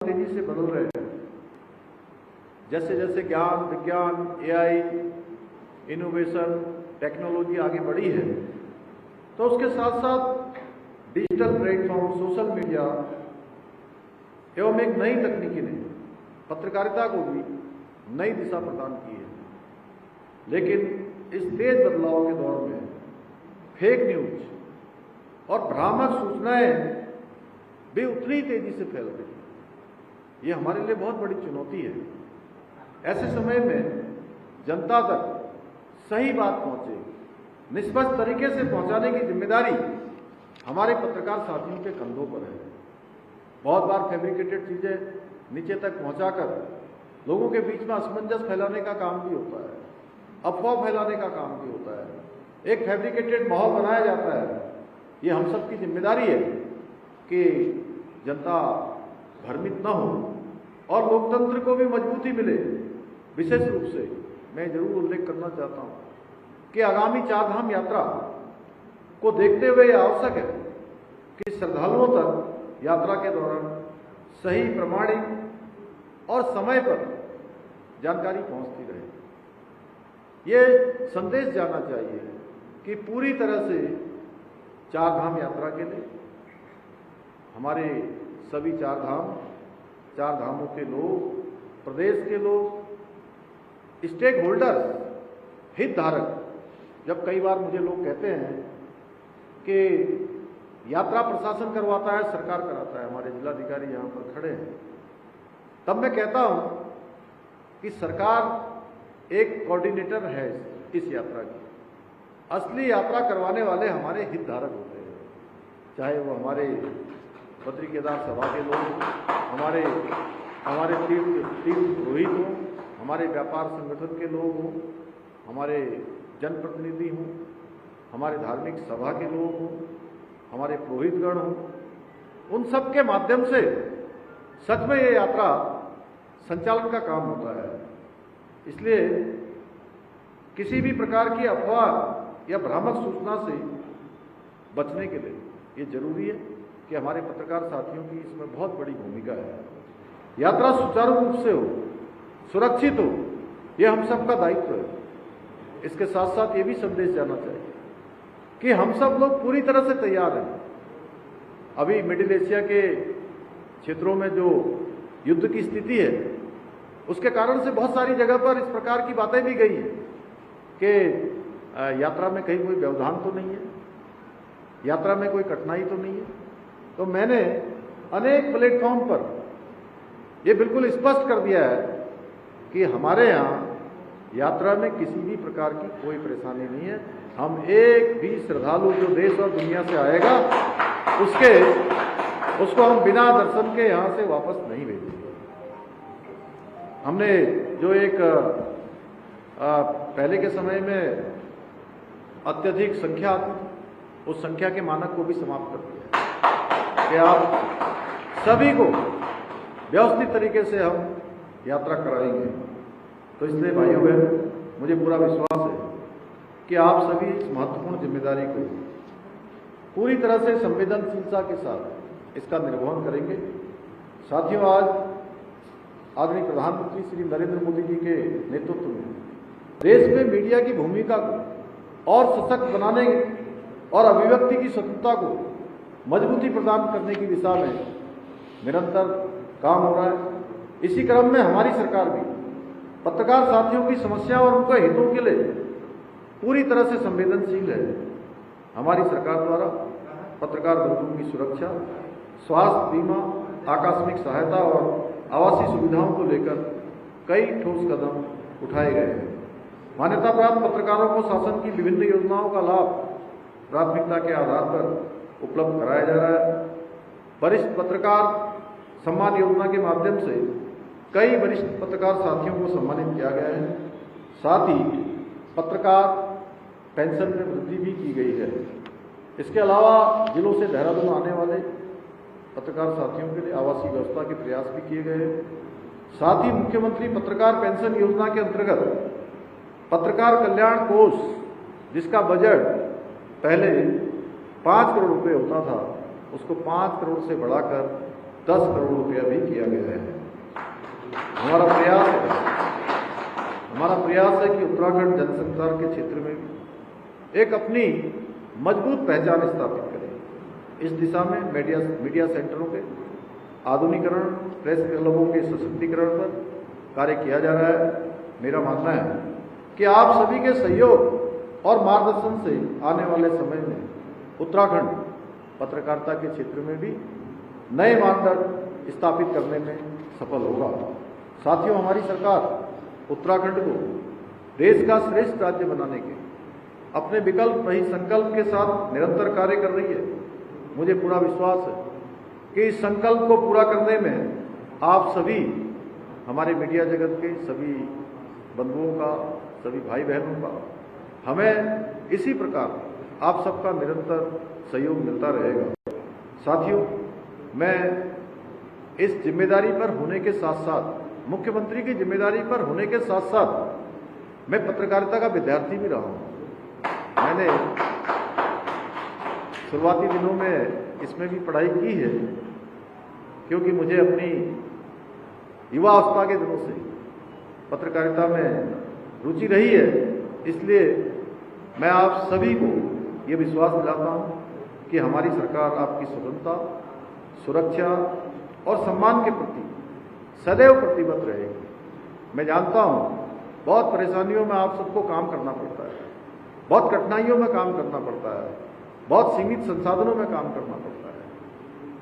तेजी से बदल रहे हैं। जैसे जैसे ज्ञान, विज्ञान, एआई, इनोवेशन, टेक्नोलॉजी आगे बढ़ी है, तो उसके साथ साथ डिजिटल प्लेटफॉर्म, सोशल मीडिया एवं एक नई तकनीकी ने पत्रकारिता को भी नई दिशा प्रदान की है। लेकिन इस तेज बदलाव के दौर में फेक न्यूज और भ्रामक सूचनाएं भी उतनी तेजी से फैल रही है। ये हमारे लिए बहुत बड़ी चुनौती है। ऐसे समय में जनता तक सही बात पहुंचे, निष्पक्ष तरीके से पहुंचाने की जिम्मेदारी हमारे पत्रकार साथियों के कंधों पर है। बहुत बार फैब्रिकेटेड चीजें नीचे तक पहुंचाकर लोगों के बीच में असमंजस फैलाने का काम भी होता है, अफवाह फैलाने का काम भी होता है, एक फैब्रिकेटेड माहौल बनाया जाता है। ये हम सब की जिम्मेदारी है कि जनता भ्रमित न हो और लोकतंत्र को भी मजबूती मिले। विशेष रूप से मैं जरूर उल्लेख करना चाहता हूं कि आगामी चारधाम यात्रा को देखते हुए यह आवश्यक है कि श्रद्धालुओं तक यात्रा के दौरान सही, प्रमाणिक और समय पर जानकारी पहुंचती रहे। ये संदेश जाना चाहिए कि पूरी तरह से चारधाम यात्रा के लिए हमारे सभी चार धामों के लोग, प्रदेश के लोग, स्टेक होल्डर, हितधारक, जब कई बार मुझे लोग कहते हैं कि यात्रा प्रशासन करवाता है, सरकार कराता है, हमारे जिलाधिकारी यहाँ पर खड़े हैं, तब मैं कहता हूं कि सरकार एक कोऑर्डिनेटर है इस यात्रा की। असली यात्रा करवाने वाले हमारे हितधारक होते हैं, चाहे वो हमारे बद्री केदार सभा के लोग, हमारे तीर्थ पुरोहित हों, हमारे व्यापार संगठन के लोग हों, हमारे जनप्रतिनिधि हों, हमारे धार्मिक सभा के लोग हों, हमारे पुरोहितगण हों। उन सब के माध्यम से सच में ये यात्रा संचालन का काम होता है। इसलिए किसी भी प्रकार की अफवाह या भ्रामक सूचना से बचने के लिए ये जरूरी है कि हमारे पत्रकार साथियों की इसमें बहुत बड़ी भूमिका है। यात्रा सुचारू रूप से हो, सुरक्षित हो, ये हम सबका दायित्व है। इसके साथ साथ ये भी संदेश जाना चाहिए कि हम सब लोग पूरी तरह से तैयार हैं। अभी मिडिल एशिया के क्षेत्रों में जो युद्ध की स्थिति है, उसके कारण से बहुत सारी जगह पर इस प्रकार की बातें भी गई हैं कि यात्रा में कहीं कोई व्यवधान तो नहीं है, यात्रा में कोई कठिनाई तो नहीं है। तो मैंने अनेक प्लेटफॉर्म पर यह बिल्कुल स्पष्ट कर दिया है कि हमारे यहाँ यात्रा में किसी भी प्रकार की कोई परेशानी नहीं है। हम एक भी श्रद्धालु जो देश और दुनिया से आएगा उसको हम बिना दर्शन के यहाँ से वापस नहीं भेजेंगे। हमने जो एक पहले के समय में अत्यधिक संख्या आती थी, उस संख्या के मानक को भी समाप्त कर दिया कि आप सभी को व्यवस्थित तरीके से हम यात्रा कराएंगे। तो इसलिए भाइयों बहनों, मुझे पूरा विश्वास है कि आप सभी इस महत्वपूर्ण जिम्मेदारी को पूरी तरह से संवेदनशीलता के साथ इसका निर्वहन करेंगे। साथियों, आज आदरणीय प्रधानमंत्री श्री नरेंद्र मोदी जी के नेतृत्व में देश में मीडिया की भूमिका को और सशक्त बनाने और अभिव्यक्ति की स्वतंत्रता को मजबूती प्रदान करने की दिशा में निरंतर काम हो रहा है। इसी क्रम में हमारी सरकार भी पत्रकार साथियों की समस्या और उनके हितों के लिए पूरी तरह से संवेदनशील है। हमारी सरकार द्वारा पत्रकार बंधुओं की सुरक्षा, स्वास्थ्य बीमा, आकस्मिक सहायता और आवासीय सुविधाओं को लेकर कई ठोस कदम उठाए गए हैं। मान्यता प्राप्त पत्रकारों को शासन की विभिन्न योजनाओं का लाभ प्राथमिकता के आधार पर उपलब्ध कराया जा रहा है। वरिष्ठ पत्रकार सम्मान योजना के माध्यम से कई वरिष्ठ पत्रकार साथियों को सम्मानित किया गया है। साथ ही पत्रकार पेंशन में वृद्धि भी की गई है। इसके अलावा जिलों से देहरादून आने वाले पत्रकार साथियों के लिए आवासीय व्यवस्था के प्रयास भी किए गए हैं। साथ ही मुख्यमंत्री पत्रकार पेंशन योजना के अंतर्गत पत्रकार कल्याण कोष, जिसका बजट पहले 5 करोड़ रुपए होता था, उसको 5 करोड़ से बढ़ाकर 10 करोड़ रुपया भी किया गया है। हमारा प्रयास है कि उत्तराखंड जनसंचार के क्षेत्र में भी एक अपनी मजबूत पहचान स्थापित करें। इस दिशा में मीडिया सेंटरों के आधुनिकीकरण, प्रेस क्लबों के सशक्तिकरण पर कार्य किया जा रहा है। मेरा मानना है कि आप सभी के सहयोग और मार्गदर्शन से आने वाले समय में उत्तराखंड पत्रकारिता के क्षेत्र में भी नए मानदंड स्थापित करने में सफल होगा। साथियों, हमारी सरकार उत्तराखंड को देश का श्रेष्ठ राज्य बनाने के अपने विकल्प रही संकल्प के साथ निरंतर कार्य कर रही है। मुझे पूरा विश्वास है कि इस संकल्प को पूरा करने में आप सभी, हमारे मीडिया जगत के सभी बंधुओं का, सभी भाई बहनों का, हमें इसी प्रकार आप सबका निरंतर सहयोग मिलता रहेगा। साथियों, मैं इस जिम्मेदारी पर होने के साथ साथ, मुख्यमंत्री की जिम्मेदारी पर होने के साथ साथ मैं पत्रकारिता का विद्यार्थी भी रहा हूँ। मैंने शुरुआती दिनों में इसमें भी पढ़ाई की है, क्योंकि मुझे अपनी युवा अवस्था के दिनों से पत्रकारिता में रुचि रही है। इसलिए मैं आप सभी को ये विश्वास दिलाता हूँ कि हमारी सरकार आपकी स्वतंत्रता, सुरक्षा और सम्मान के प्रति सदैव प्रतिबद्ध रहेगी। मैं जानता हूँ बहुत परेशानियों में आप सबको काम करना पड़ता है, बहुत कठिनाइयों में काम करना पड़ता है, बहुत सीमित संसाधनों में काम करना पड़ता है।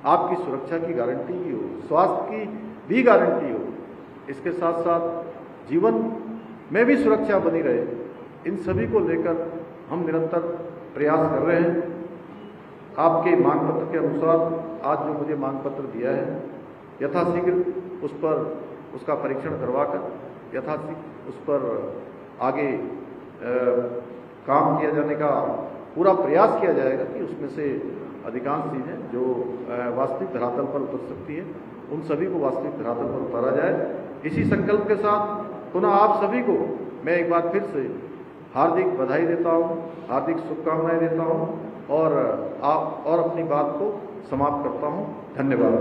आपकी सुरक्षा की गारंटी भी हो, स्वास्थ्य की भी गारंटी हो, इसके साथ साथ जीवन में भी सुरक्षा बनी रहे, इन सभी को लेकर हम निरंतर प्रयास कर रहे हैं। आपके मांग पत्र के अनुसार आज जो मुझे मांग पत्र दिया है, यथाशीघ्र उस पर उसका परीक्षण करवाकर यथाशीघ्र उस पर आगे काम किया जाने का पूरा प्रयास किया जाएगा कि उसमें से अधिकांश चीज़ें जो वास्तविक धरातल पर उतर सकती है, उन सभी को वास्तविक धरातल पर उतारा जाए। इसी संकल्प के साथ पुनः आप सभी को मैं एक बार फिर से हार्दिक बधाई देता हूँ, हार्दिक शुभकामनाएं देता हूँ और अपनी बात को समाप्त करता हूँ। धन्यवाद।